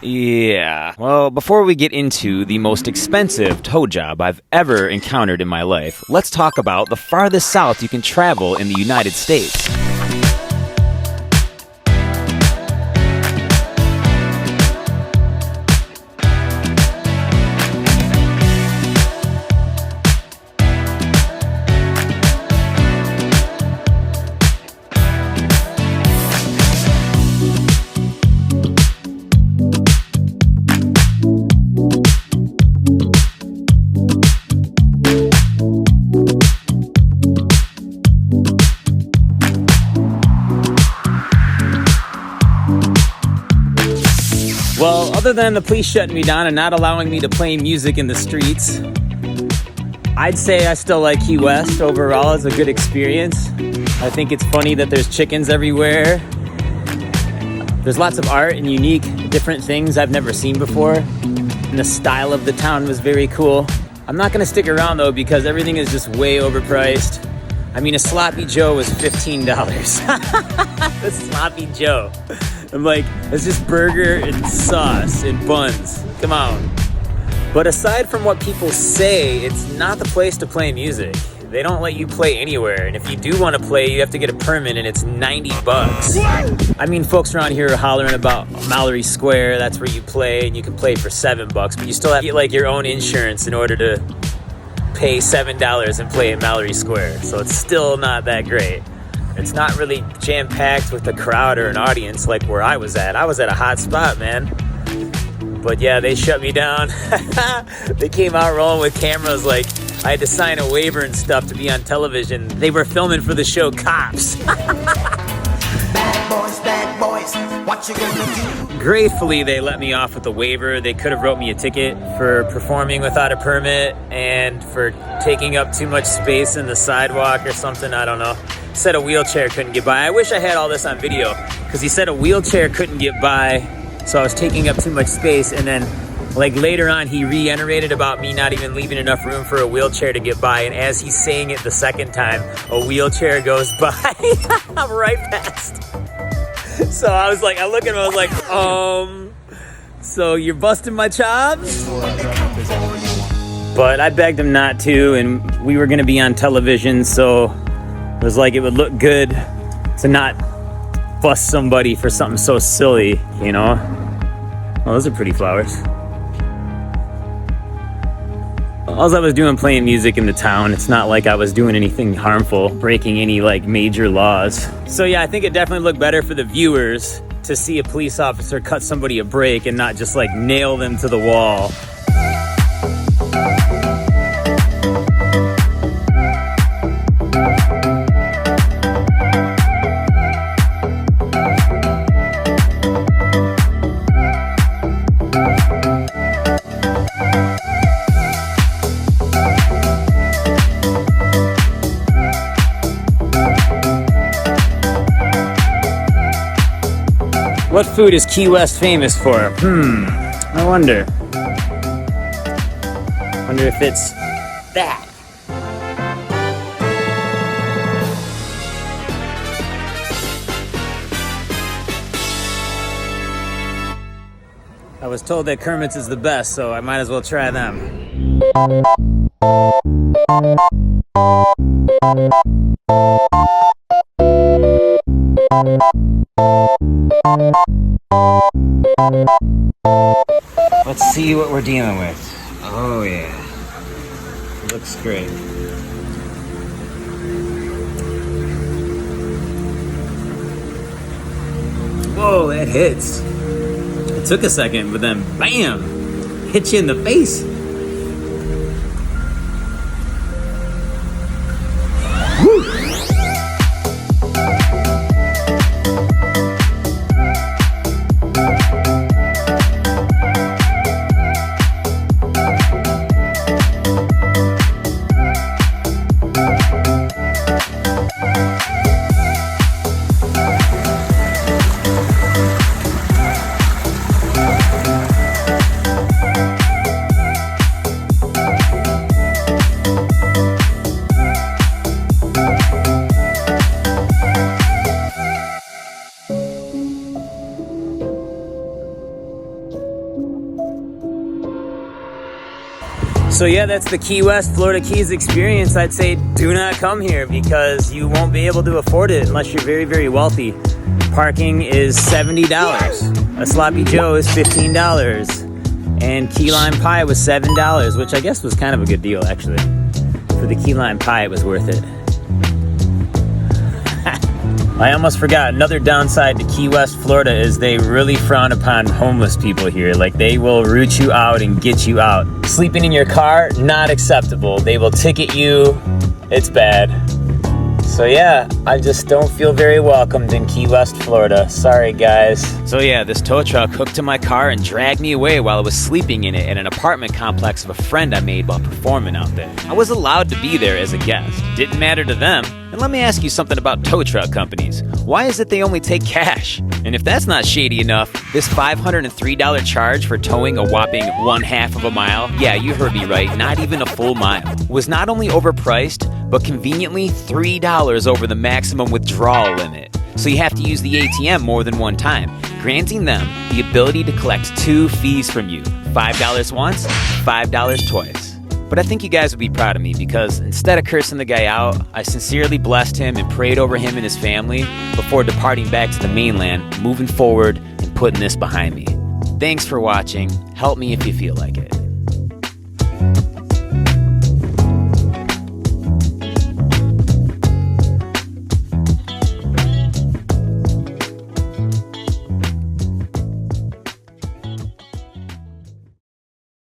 Yeah, well, before we get into the most expensive tow job I've ever encountered in my life, let's talk about the farthest south you can travel in the United States. Well, other than the police shutting me down and not allowing me to play music in the streets, I'd say I still like Key West. Overall, it's a good experience. I think it's funny that there's chickens everywhere. There's lots of art and unique, different things I've never seen before. And the style of the town was very cool. I'm not gonna stick around though because everything is just way overpriced. I mean, a Sloppy Joe was $15. A Sloppy Joe. I'm like, it's just burger and sauce and buns. Come on. But aside from what people say, it's not the place to play music. They don't let you play anywhere. And if you do want to play, you have to get a permit and it's $90. I mean, folks around here are hollering about Mallory Square. That's where you play and you can play for $7, but you still have to get like your own insurance in order to pay $7 and play at Mallory Square. So it's still not that great. It's not really jam-packed with a crowd or an audience like where I was at. I was at a hot spot, man. But yeah, they shut me down. They came out rolling with cameras like I had to sign a waiver and stuff to be on television. They were filming for the show Cops. Bad boys, what you gonna do? Gratefully, they let me off with a waiver. They could have wrote me a ticket for performing without a permit and for taking up too much space in the sidewalk or something, I don't know. Said a wheelchair couldn't get by. I wish I had all this on video because he said a wheelchair couldn't get by, so I was taking up too much space, and then like later on he reiterated about me not even leaving enough room for a wheelchair to get by, and as he's saying it the second time, a wheelchair goes by right past. So I was like, I look at him, I was like, so you're busting my chops? But I begged him not to, and we were gonna be on television, so it was like it would look good to not bust somebody for something so silly, you know? Oh, those are pretty flowers. All I was doing playing music in the town. It's not like I was doing anything harmful, breaking any like major laws. So yeah, I think it definitely looked better for the viewers to see a police officer cut somebody a break and not just like nail them to the wall. What food is Key West famous for? I wonder. Wonder if it's that. I was told that Kermit's is the best, so I might as well try them. Let's see what we're dealing with. Oh yeah, looks great. Whoa, that hits. It took a second, but then bam, hit you in the face. Woo. So yeah, that's the Key West, Florida Keys experience. I'd say do not come here because you won't be able to afford it unless you're very, very wealthy. Parking is $70. A Sloppy Joe is $15. And key lime pie was $7, which I guess was kind of a good deal, actually. For the key lime pie, it was worth it. I almost forgot, another downside to Key West, Florida is they really frown upon homeless people here. Like, they will root you out and get you out. Sleeping in your car, not acceptable. They will ticket you. It's bad. So yeah, I just don't feel very welcomed in Key West, Florida. Sorry, guys. So yeah, this tow truck hooked to my car and dragged me away while I was sleeping in it at an apartment complex of a friend I made while performing out there. I was allowed to be there as a guest. Didn't matter to them. And let me ask you something about tow truck companies. Why is it they only take cash? And if that's not shady enough, this $503 charge for towing a whopping 1/2 of a mile, yeah, you heard me right, not even a full mile, was not only overpriced, but conveniently $3 over the maximum withdrawal limit. So you have to use the ATM more than one time, granting them the ability to collect 2 fees from you. $5 once, $5 twice. But I think you guys would be proud of me because instead of cursing the guy out, I sincerely blessed him and prayed over him and his family before departing back to the mainland, moving forward and putting this behind me. Thanks for watching. Help me if you feel like it.